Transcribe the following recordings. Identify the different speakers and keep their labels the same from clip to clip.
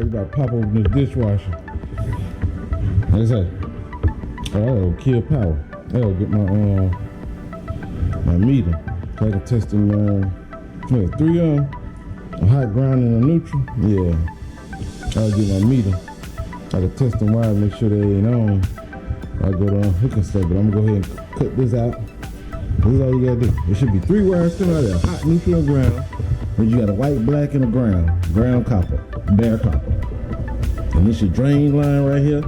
Speaker 1: Alright, we about to pop open this dishwasher. Like I say, oh, that'll kill power. That'll get my meter. So I can test them, 3 a hot ground and a neutral. Yeah, I'll get my meter. I can test them wire, make sure they ain't on. I go down hooking stuff, but I'm gonna go ahead and cut this out. This is all you gotta do. There should be 3 wires coming out of there: hot, neutral, and ground. Then you got a white, black, and a ground copper, bare copper. And this your drain line right here.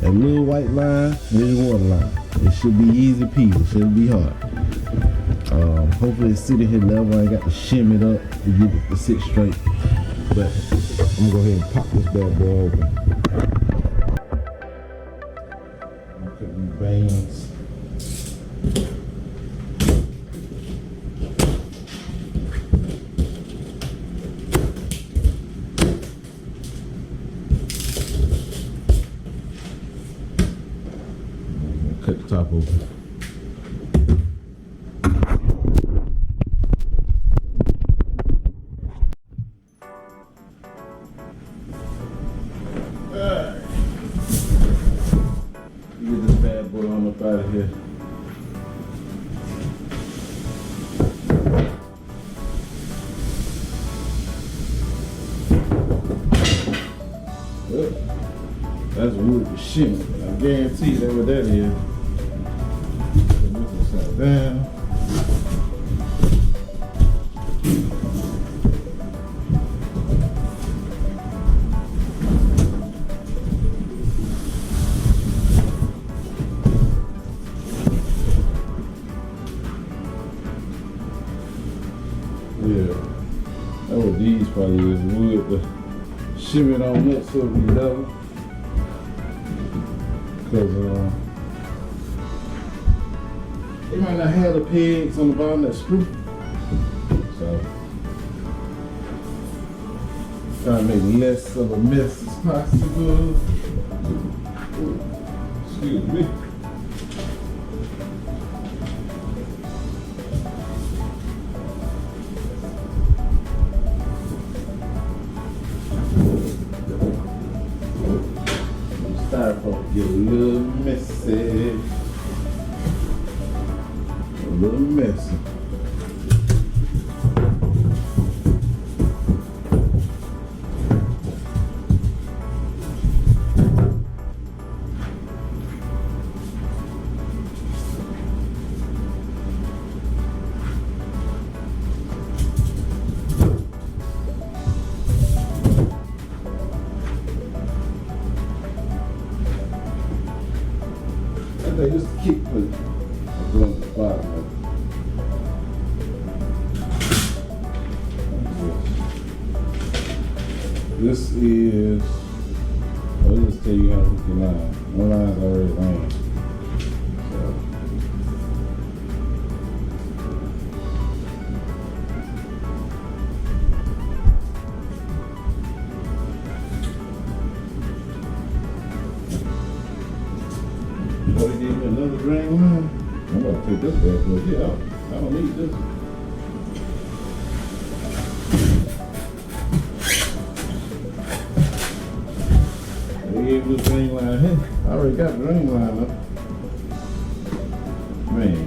Speaker 1: That little white line, there's your water line. It should be easy peasy. It shouldn't be hard. Hopefully it's sitting here level. I ain't got to shim it up to get it to sit straight. But I'm gonna go ahead and pop this bad boy open. Look at these bangs. Cut the top open. Get this bad boy on up out of here. Well, that's wood for shit. I guarantee that's what that is. Put this upside down. Yeah, that's what these probably is, wood to shimmy it on up so it be level. Because they might not have the pegs on the bottom that screw. So, try to make less of a mess as possible. Excuse me. Styrofoam get a little messy. A little messy. They just keep putting it on the bottom. This is, I'll just tell you how to hook your line. One line's already ran. So, oh, they gave me another drain line. I'm about to take this bad boy here out. I don't need this. They gave me this drain line here. I already got the drain line up. Man.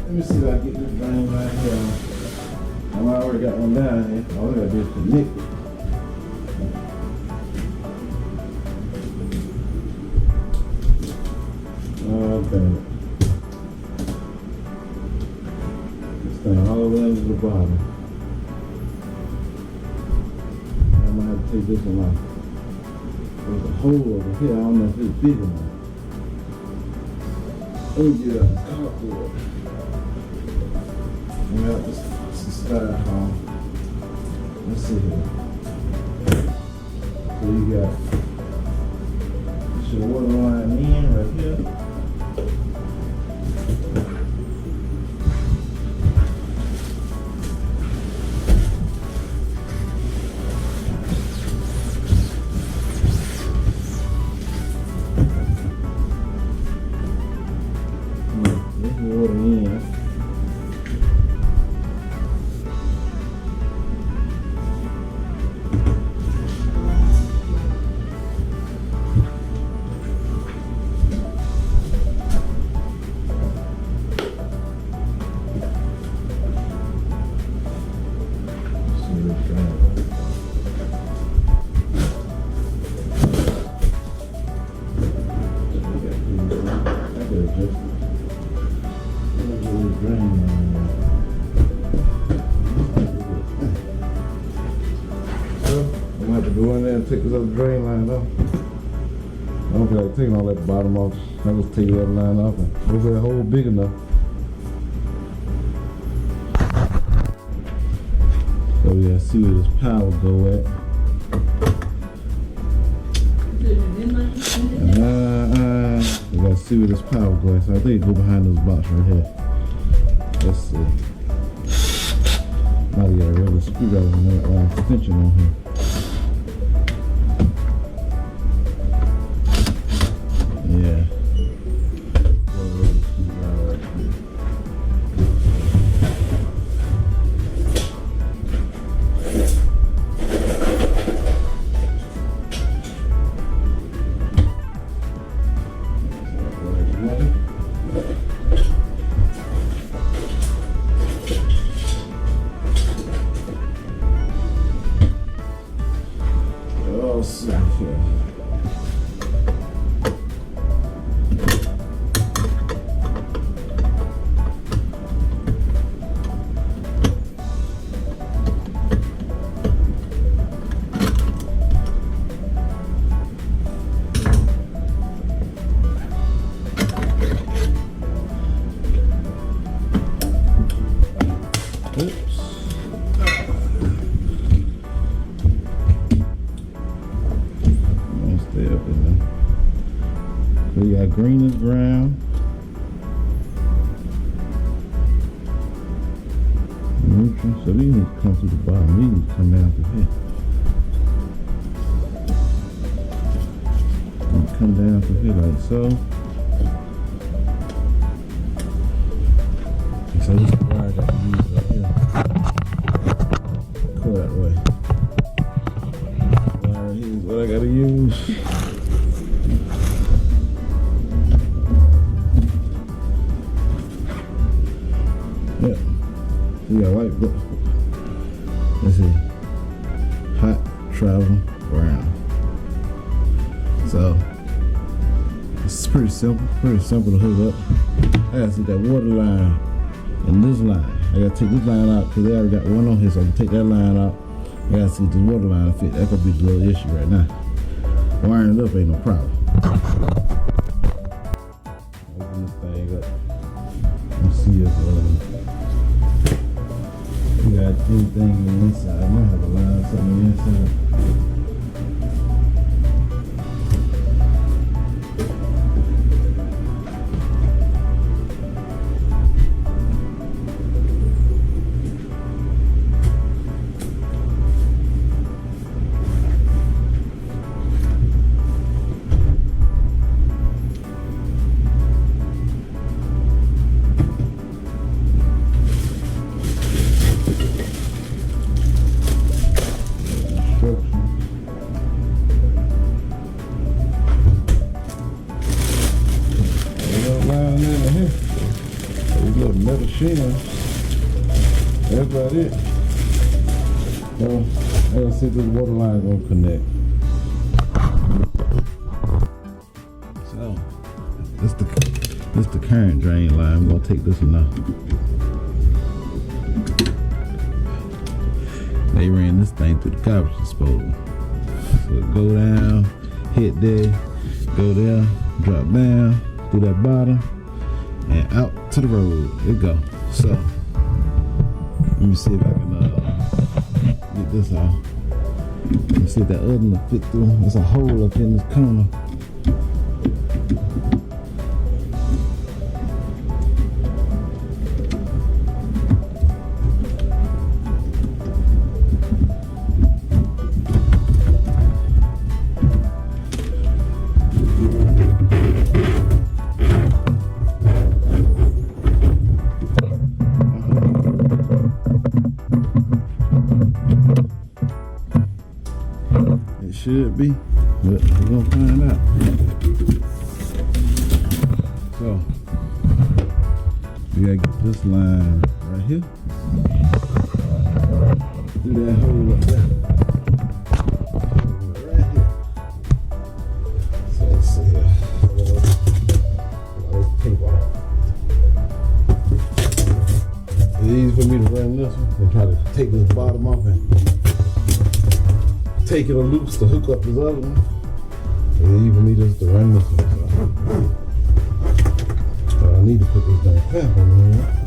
Speaker 1: Let me see if I can get this drain line here. I already got one down here. All I gotta do is connect it. Okay. This thing all the way under the bottom. I'm gonna have to take this one off. There's a hole over here. I don't know if it's big enough. Let me get out this cardboard. Let me out this styrofoam. Let's see here. So you got your water line in right here. Water in. go in there and take this other drain line off. I don't feel like taking all that bottom off. I just take that line off and hopefully that hole big enough. So yeah, see where this power go at. We gotta see where this power go at. So I think it go behind this box right here. Let's see. Now we got a regular screwdriver and that extension on here. Yeah. We got green is brown. Neutral. So these need to come through the bottom. These need to come down through here. And come down through here like so. So this is where I got to use right here. Go that way. Wire here is what I got to use. Yep. We got white book. Let's see. Hot travel brown. So it's pretty simple to hook up. I gotta see that water line and this line. I gotta take this line out because they already got one on here, so I can take that line out. I gotta see if this water line will fit. That could be the little issue right now. Wiring it up ain't no problem. Open this thing up. Let's see if we got anything on the inside. I might have a line something on the inside. Metal sheen. That's about it. So I gotta see if this water line is gonna connect. So this the current drain line. I'm gonna take this one out. They ran this thing through the garbage disposal. So go down, hit there, go there, drop down through that bottom, and out to the road. There you go. So let me see if I can get this out. Let me see if that other one will fit through. There's a hole up in this corner. Should be, but we're gonna find out. So we gotta get this line right here. Do that hole up there. Right here. So let's see. Tape off. It's easy for me to run this one and try to take this bottom off and take it or loose to hook up this other one. And even need us to run this one. So I need to put this damn clamp on there.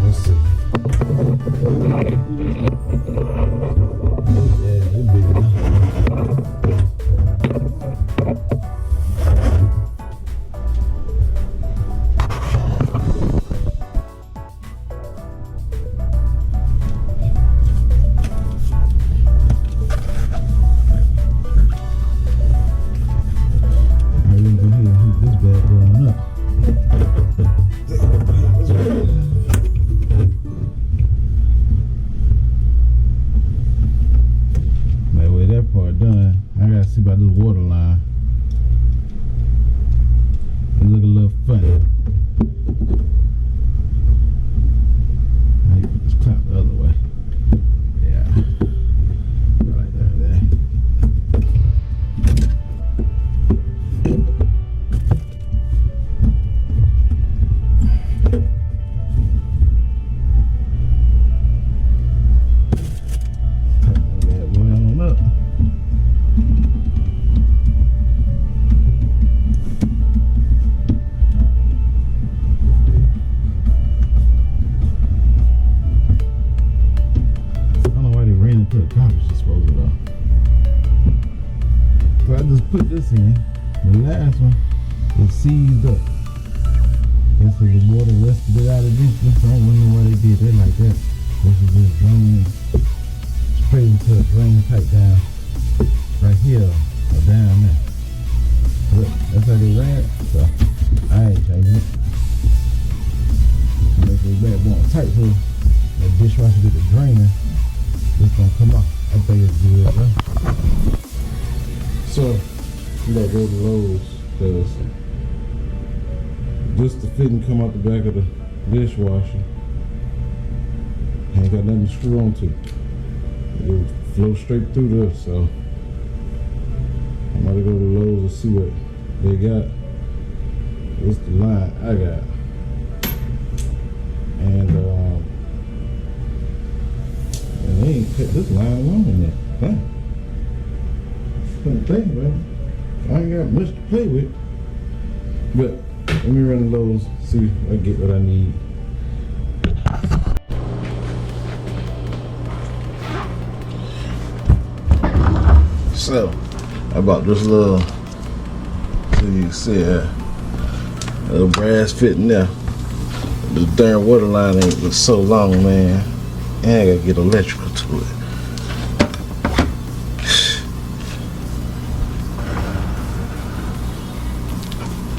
Speaker 1: Let's see. Yeah, they're big enough. See about this water line. It look a little funny. Let's clamp the other way. Yeah. Right there, there. Tighten that one on up. Put a garbage disposal though. So I just put this in. The last one was seized up. And so the water rested it out eventually. So I don't know why they did that like that. This is just drain straight into a drain pipe down right here or down there. But that's how they ran it. So I ain't changing it. Make it back more tight so the dishwasher get the drainer. It's gonna come off. I think it's good, bro. So, you gotta go to Lowe's because just the fitting come out the back of the dishwasher. Ain't got nothing to screw onto. It will flow straight through there, so I'm about to go to Lowe's and see what they got. What's the line I got? And they ain't cut this line along in there. Damn. Couldn't think, man. I ain't got much to play with. But let me run the Lowe's, see if I get what I need. So, I bought this little, so you can see a little brass fitting there. The darn water line ain't so long, man. And I gotta get electrical to it.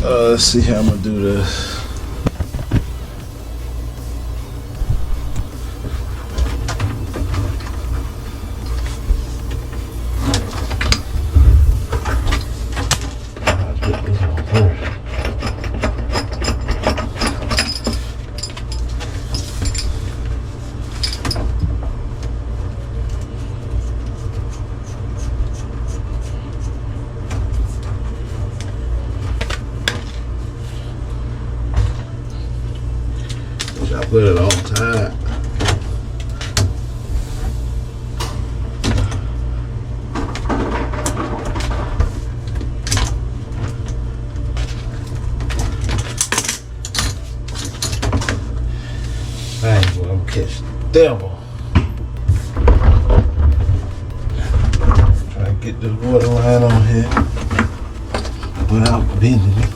Speaker 1: Let's see how I'm gonna do this. I'll put this on first. I put it on tight. Dang, boy, I'm gonna catch the devil. Try to get this water line on here without bending it.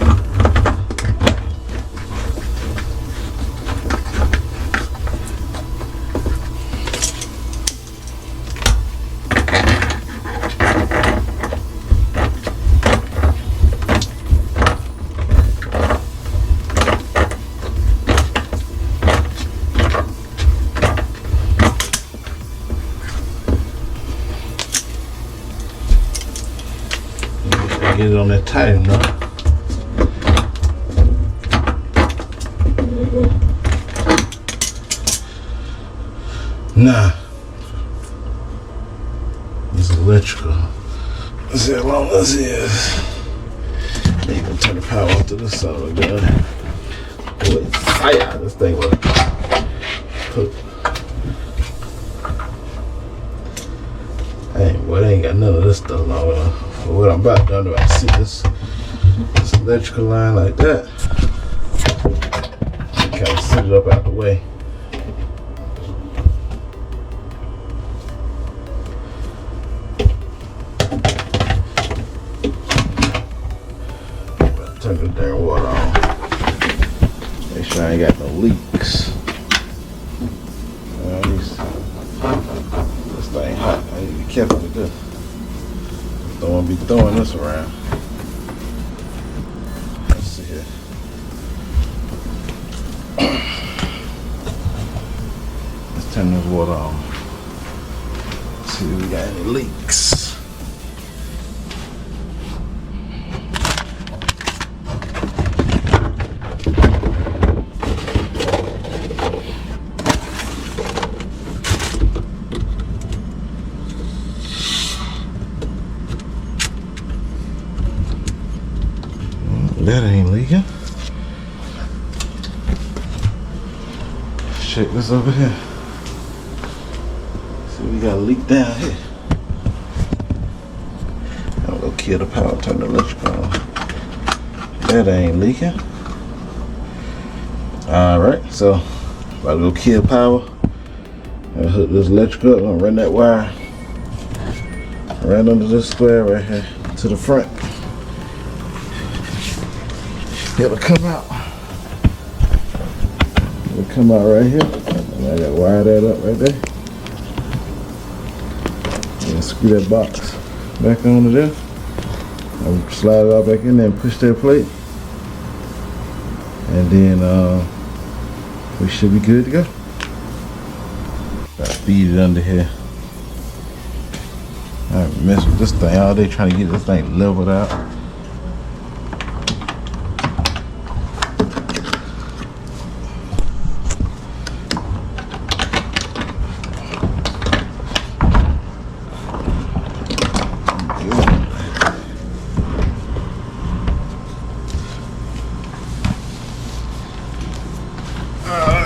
Speaker 1: Get it on that tight enough. Nah, it's electrical. Let's see how long this is. You can turn the power off to the son of a gun. Boy, fire! This thing was cooked. Hey, boy, they ain't got none of this stuff long enough. But what I'm about to do, I'm about to see this electrical line like that. Kind of set it up out the way. Turn the damn water on. Make sure I ain't got no leaks. This thing hot. I need to be careful with this. Don't want to be throwing this around. Let's see here. Let's turn this water on. See if we got any leaks. That ain't leaking. Check this over here. See, we got a leak down here. I'm gonna kill the power, turn the electric on. That ain't leaking. Alright, so about to go kill power. I'll hook this electric up, I'm gonna run that wire right under this square right here to the front. It'll come out. It'll come out right here. And I gotta wire that up right there. And screw that box back onto there. I'll slide it all back in there and push that plate. And then we should be good to go. Gotta feed it under here. I messed with this thing all day trying to get this thing leveled out.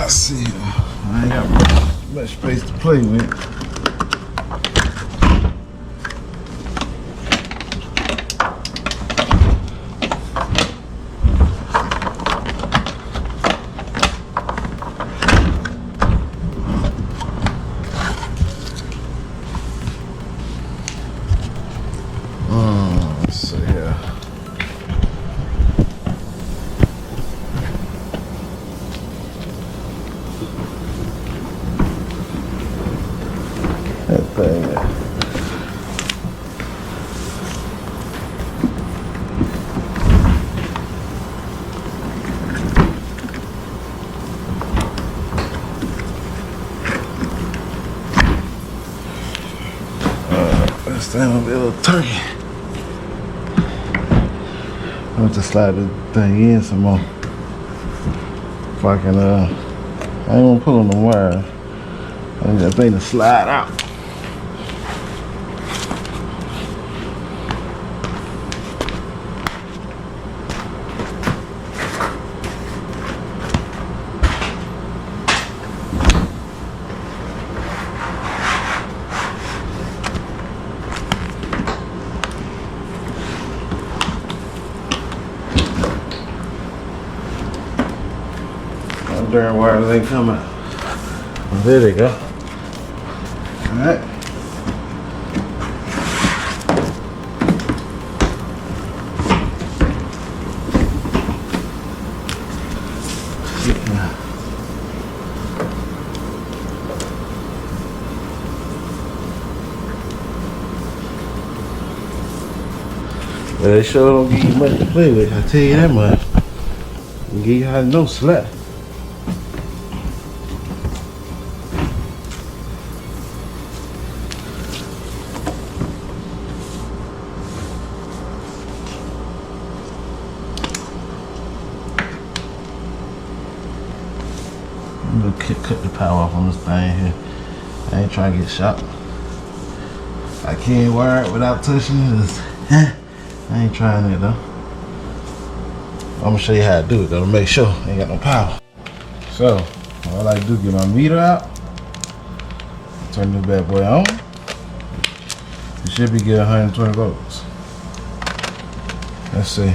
Speaker 1: Let's see. I ain't got much space to play with. Let's see here. That thing. This thing will be a little turkey. I'm going to slide the thing in some more. If I can, I ain't gonna pull on the wire. I need that thing to slide out. Darn wires ain't coming. Well, there they go. Alright. Well, they sure don't give you much to play with, I tell you that much. They give you no slack. I'm gonna cut the power off on this thing here. I ain't trying to get shot. I can't wire it without touching it. I ain't trying it though. I'm gonna show you how to do it though, to make sure I ain't got no power. So, all I do is get my meter out, turn this bad boy on. It should be getting 120 volts. Let's see.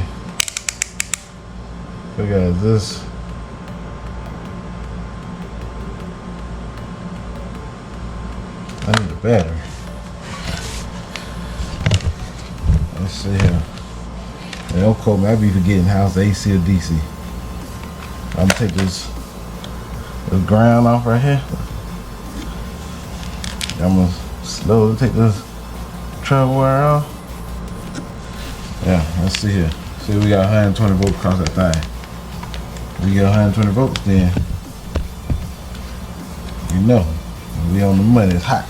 Speaker 1: We got this. I need a battery. Let's see here. And don't quote me, I be forgetting how's the AC or DC. I'm gonna take this ground off right here. I'm gonna slowly take this travel wire off. Yeah, let's see here. See, we got 120 volts across that thing. We got 120 volts, then you know we on the money. It's hot.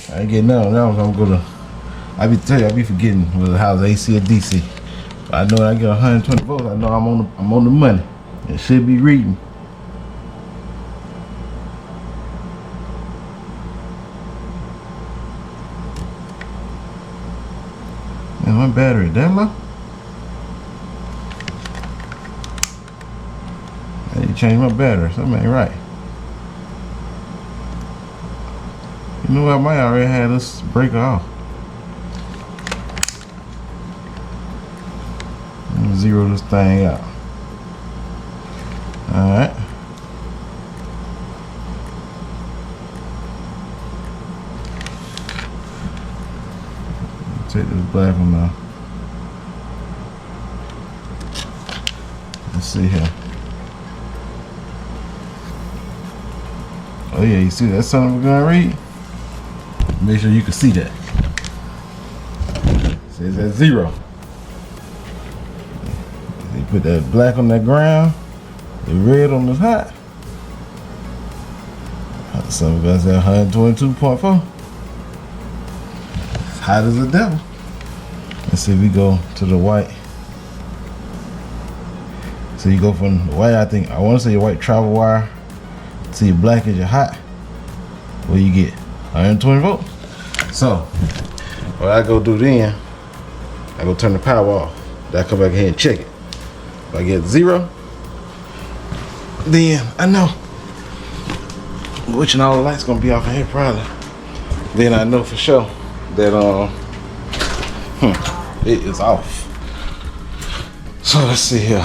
Speaker 1: I ain't getting none. Now I'm gonna go to. I be forgetting whether how's AC or DC. But I know when I get 120 volts, I know I'm on the money. It should be reading. Man, my battery that low? I need to change my battery. Something ain't right. You know what? I might already have this breaker off. Let me zero this thing out. Alright. Take this black one now. Let's see here. Oh yeah, you see that son of a gun read? Make sure you can see that. It says at 0. You put that black on that ground, the red on this hot. So that's at 122.4. It's hot as the devil. Let's see if we go to the white. So you go from the white, I want to say your white travel wire, to your black is your hot. What you get? 120 volts. So, what I go do then, I go turn the power off. Then I come back here and check it. If I get 0, then I know which and all the lights gonna be off in here probably. Then I know for sure that it is off. So let's see here.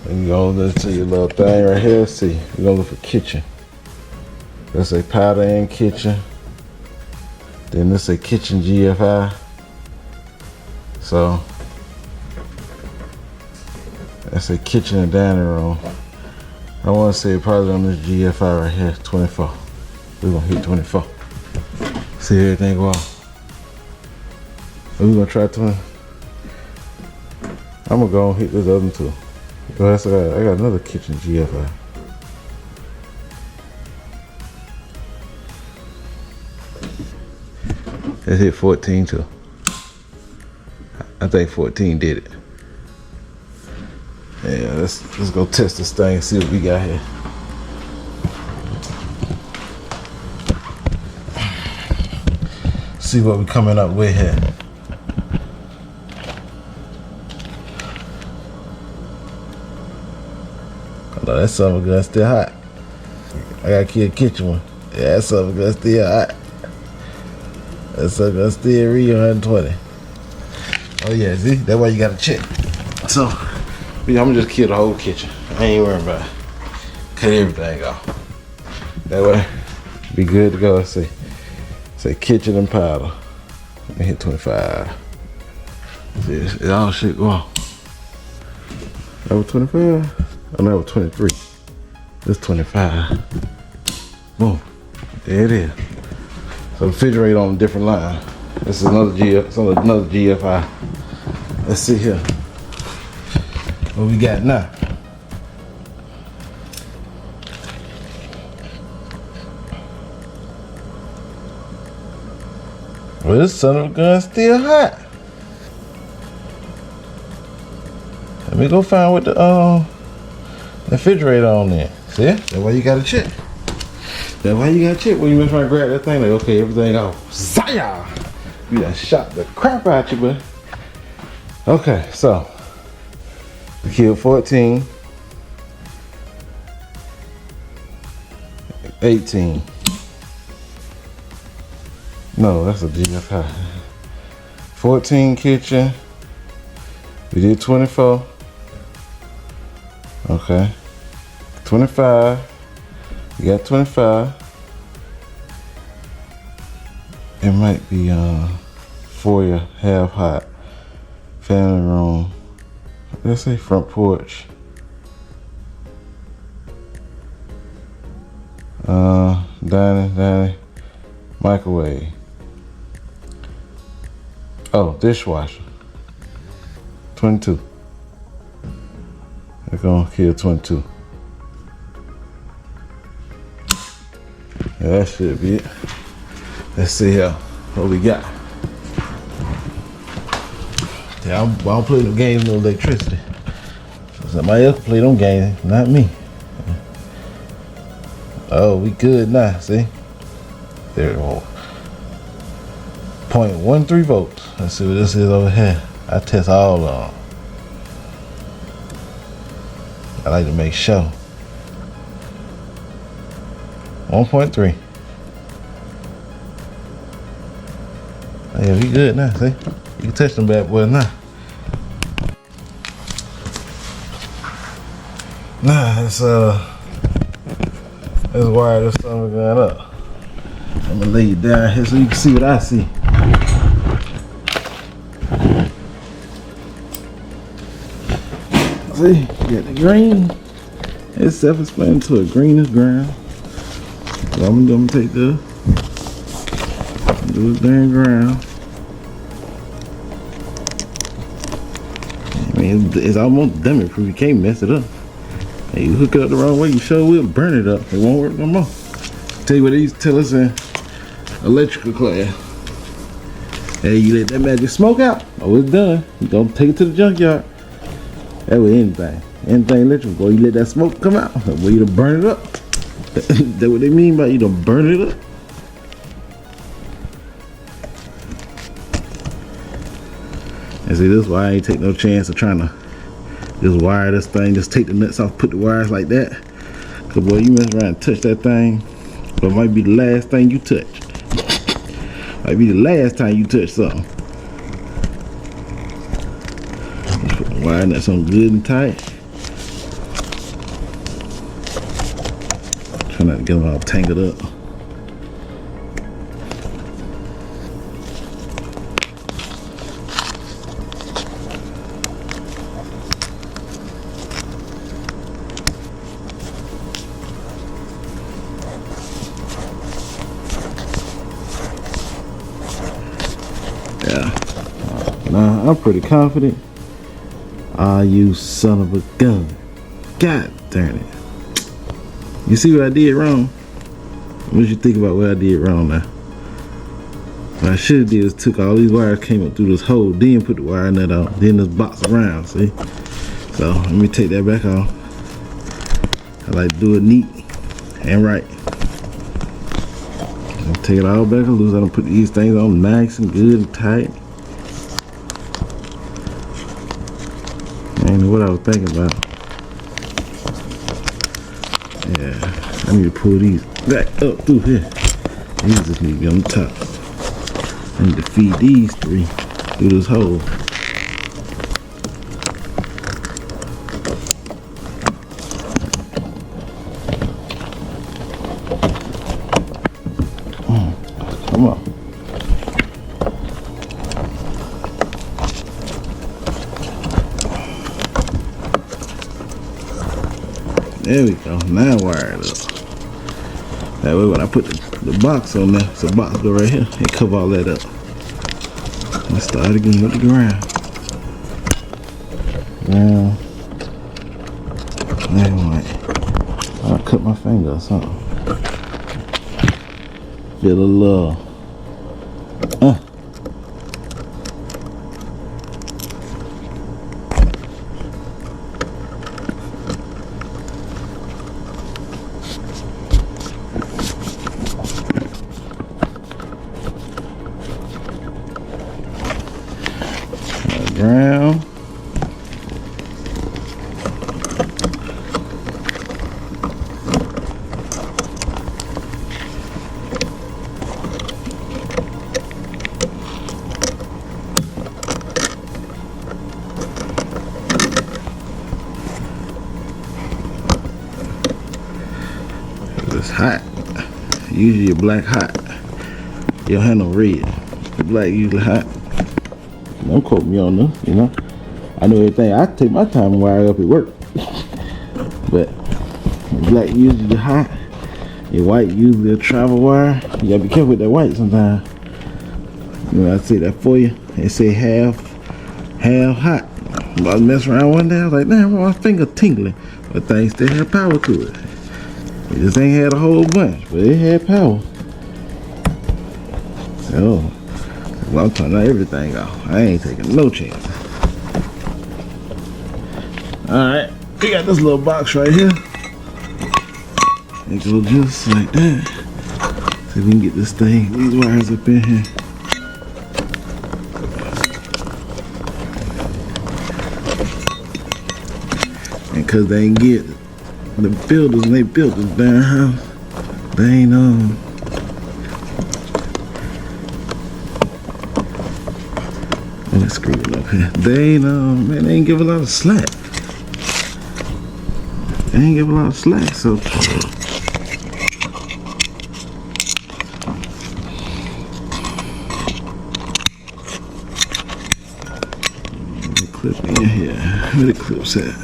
Speaker 1: Let's see your little thing right here. Let's see. We're gonna look for kitchen. Let's say powder and kitchen. Then let's say kitchen GFI. So let's say kitchen and dining room. I want to say probably on this GFI right here, 24. We're gonna hit 24. See everything go off. We're gonna try 20. I'm gonna go and hit this other one too. Oh, I got another kitchen GFI. Let's hit 14 too. I think 14 did it. Yeah, let's go test this thing and see what we got here. See what we coming up with here. Oh, that son of a gun still hot. I got a kitchen one. Yeah, that son of a gun still hot. That son of a gun still read 120. Oh yeah, see? That's why you gotta check. So, I'm gonna just kill the whole kitchen. I ain't worrying about it. Cut everything off. That way, be good to go. Let's see. Say kitchen and powder. Let me hit 25. See, it all shit go on. That was 25? Oh, that was 23. This 25. Boom. There it is. So refrigerator on a different line. This is another GFI. Let's see here. What we got now? Well, this son of a gun still hot. Let me go find what the refrigerator on there. See? That's why you gotta check. That's why you gotta check when you try to grab that thing. Like, okay, everything off. Zaya! You done shot the crap out you, buddy. Okay, so we killed 14, 18. No, that's a GFI. 14 kitchen. We did 24. Okay. 25. We got 25. It might be foyer, half hot. Family room. Let's say front porch. Dining, microwave. Oh, dishwasher. 22. They're gonna kill 22. Yeah, that should be it. Let's see here what we got. Yeah, I don't play no games with no electricity. Somebody else play them games, not me. Oh, we good now, see? There it goes. 0.13 volts. Let's see what this is over here. I test all of them. I like to make sure. 1.3. Yeah, we good now, see? You can touch them bad boys now. Nah, let's wire this summer gun up. I'm gonna lay it down here so you can see what I see. See, you got the green. It's self-explanatory to a greenish ground. So I'm gonna take this, do this damn ground. I mean, it's almost dummy proof. You can't mess it up. Hey, you hook it up the wrong way, you sure will burn it up. It won't work no more. Tell you what they used to tell us in electrical class. Hey, you let that magic smoke out. Oh, it's done. You gonna take it to the junkyard. That was anything electrical. Boy, you let that smoke come out. Boy, you done burn it up. That's what they mean by you done burn it up. And see, this is why I ain't take no chance of trying to just wire this thing, just take the nuts off, put the wires like that. Cause boy, you mess around and touch that thing, but it might be the last thing you touch. Might be the last time you touch something. Put the wire nuts on good and tight. Try not to get them all tangled up. Now, I'm pretty confident. Ah, you son of a gun. God darn it. You see what I did wrong? What did you think about what I did wrong now? What I should have did is took all these wires, came up through this hole, then put the wire nut on, then this box around, see? So, let me take that back off. I like to do it neat and right. I'll take it all back and loose. I don't put these things on nice and good and tight. I ain't know what I was thinking about. Yeah, I need to pull these back up through here. These just need to be on the top. I need to feed these three through this hole. Come on. There we go. Now wire it up. That way when I put the box on there, so the box go right here and cover all that up. Let's start again with the ground. I cut my finger or something. Feel the love. around. It's hot. Usually black hot. You don't have no red. The black usually hot. Don't quote me on them, you know. I know everything. I take my time and wire up at work. But black usually hot. Your white usually a travel wire. You gotta be careful with that white sometimes. You know, I say that for you. They say half hot. I was messing around one day. I was like, damn, my finger tingling. But things still had power to it. It just ain't had a whole bunch, but it had power. So, I'm turning everything off. I ain't taking no chance. Alright, we got this little box right here. It goes just like that. So we can get this thing, these wires up in here. And cause they ain't get the builders when they built this damn house, they ain't let's screw it up here. They ain't man, they ain't give a lot of slack. They ain't give a lot of slack, so let me clip in here. Where the clips at?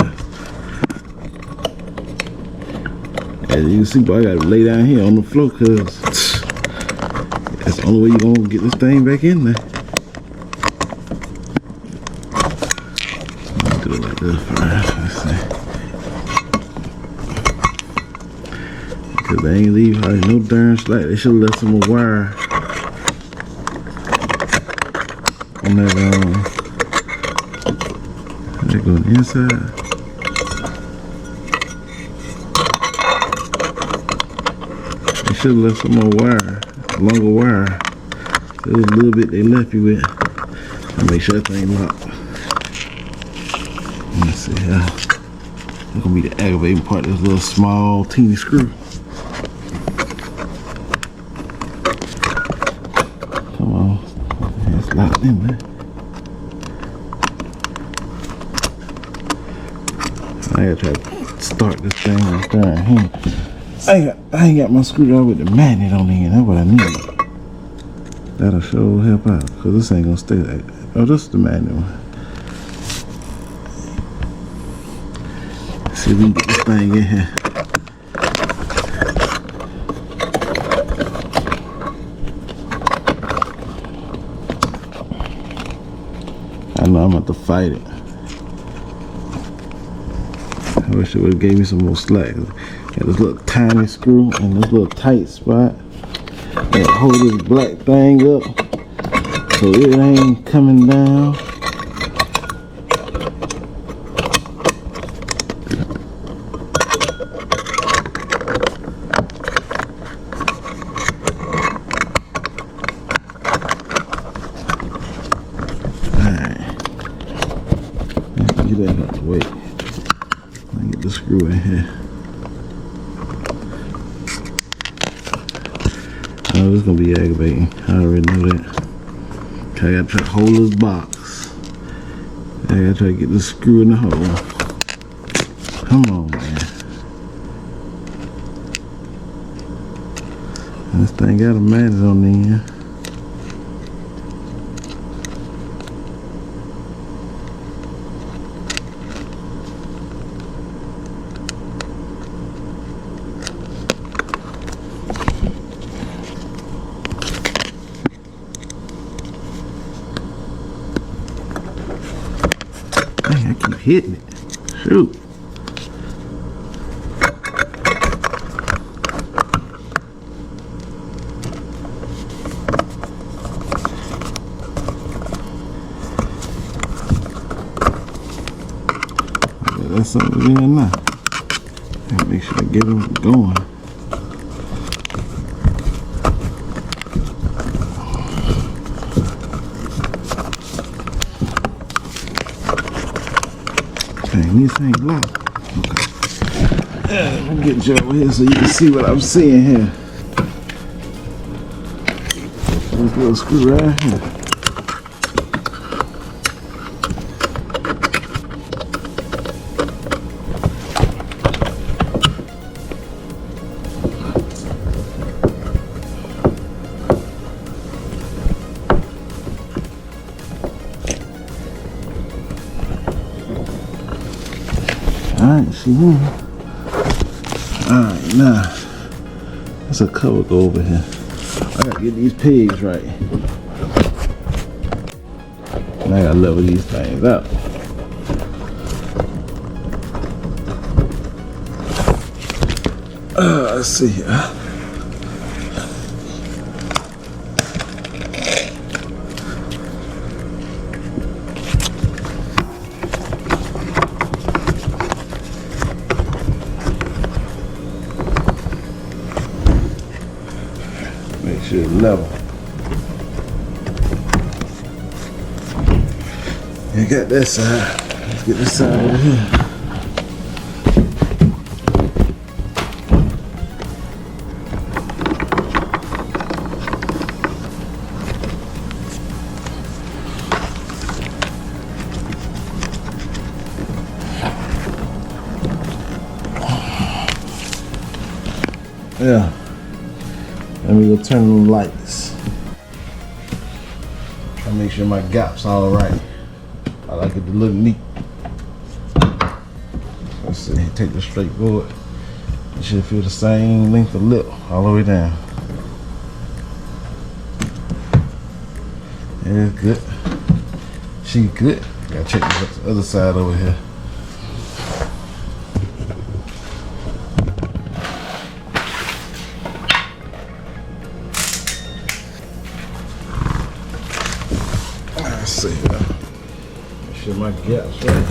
Speaker 1: As you can see, boy, I gotta lay down here on the floor because that's the only way you're gonna get this thing back in there. Do it like this first. Let's see. Because they ain't leave no darn slack. They should have left some more wire on that. They go on the inside. Should have left some more wire, longer wire. There was a little bit they left you with. And make sure that thing locked. Let's see how. It's gonna be the aggravating part. This little small, teeny screw. Come on, it's locked in there. I gotta try to start this thing right there. I ain't got my screwdriver with the magnet on the end. That's what I need. That'll sure help out. Cause this ain't gonna stay like that. Oh, this is the magnet one. Let's see if we can get this thing in here. I know I'm about to fight it. I wish it would have gave me some more slack. Got this little tiny screw and this little tight spot that hold this black thing up so it ain't coming down. Alright. Get that out of the way. Let me get the screw in here. Oh, this is gonna be aggravating. I already know that. Okay, I gotta try to hold this box. I gotta try to get this screw in the hole. Come on, man. This thing got a magnet on the end. I keep hitting it. Shoot. That's something in now. Make sure I get them going. Dang, this ain't locked. Okay. I'm getting you over here so you can see what I'm seeing here. This little screw right here. Alright, she moving. Alright, now there's a cover go over here. I gotta get these pegs right. Now I gotta level these things out. Let's see here. Make sure it's level. You got that side. Let's get this side over here. Yeah. Let me go turn on the lights. Try to make sure my gap's all right. I like it to look neat. Let's see, take the straight board. You should feel the same length of lip all the way down. Yeah, it's good. She good. Gotta check the other side over here. Let's see here. Make sure my gap's right.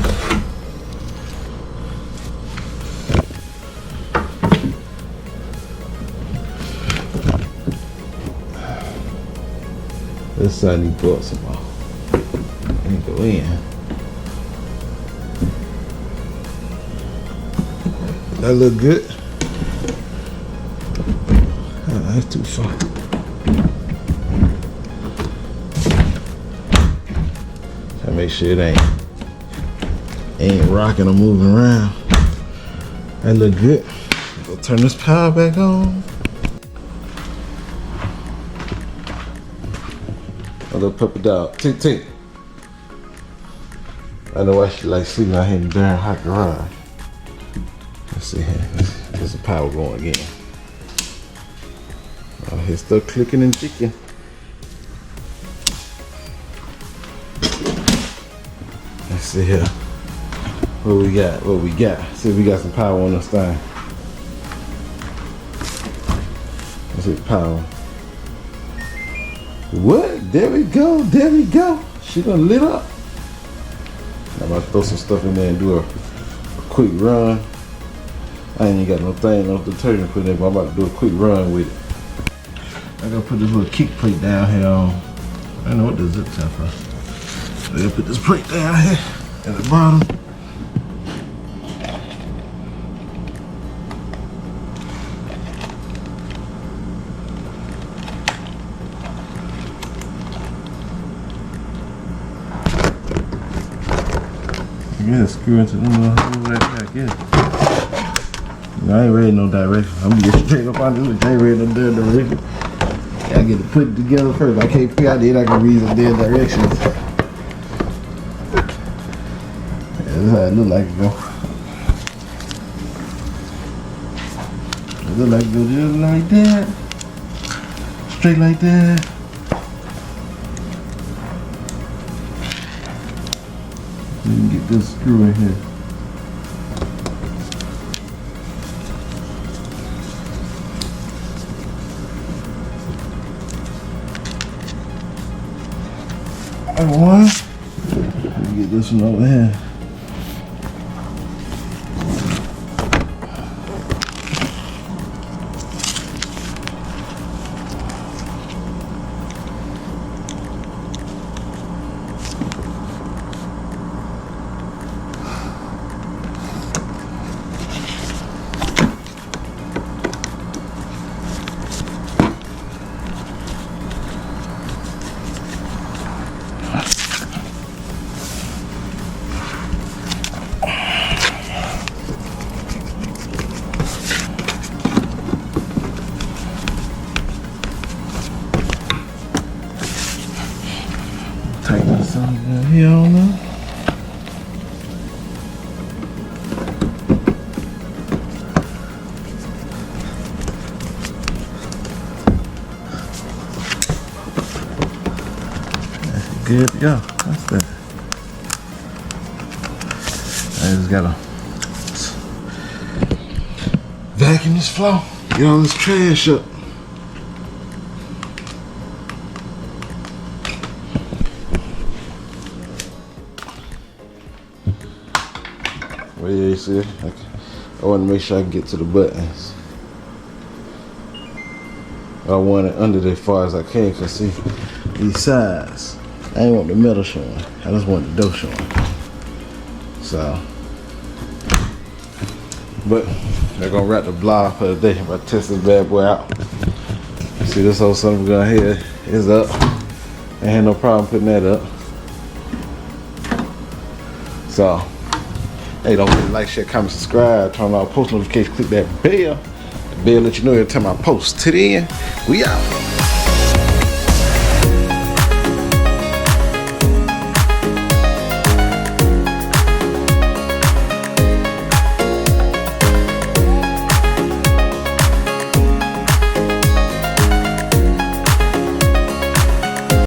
Speaker 1: This side need to go up some more. Need to go in. That look good. Oh, that's too far. Try to make sure it ain't rocking or moving around. That look good. Go turn this power back on. A little puppy dog. Tick tick. I know why she likes sleeping out here in the darn hot garage. Let's see here. There's the power going again. Oh, he's still clicking and ticking. Let's see here. What we got? What we got? See if we got some power on this thing. Let's see power. What? There we go. There we go. She done lit up. I'm about to throw some stuff in there and do a quick run. I ain't even got no thing, no detergent to put in, but I'm about to do a quick run with it. I gotta put this little kick plate down here on. I don't know what the zip tie for. I gotta put this plate down here at the bottom. Yeah, screw into them little holes right there, I guess. I ain't ready no direction. I'm gonna get straight up on this. I ain't ready no damn direction. I get to put it together first. I can't figure out it, I can read the damn directions. Yeah, this is how it look like it go. It look like it go just like that. Straight like that. Let me get this screw in here. One. Let me get this one over here. good to go. What's that? I just gotta vacuum this floor. Get all this trash up. Well, yeah, you see, I want to make sure I can get to the buttons. I want it under there as far as I can, because see, these sides, I ain't want the metal showing. I just want the dough showing. So, but they're gonna wrap the block for the day. If I test this bad boy out. See, this whole son of a gun here is up. I had no problem putting that up. So, hey, don't forget to like, share, comment, subscribe, turn on post notifications, click that bell. The bell let you know every time I post. Till then, we out.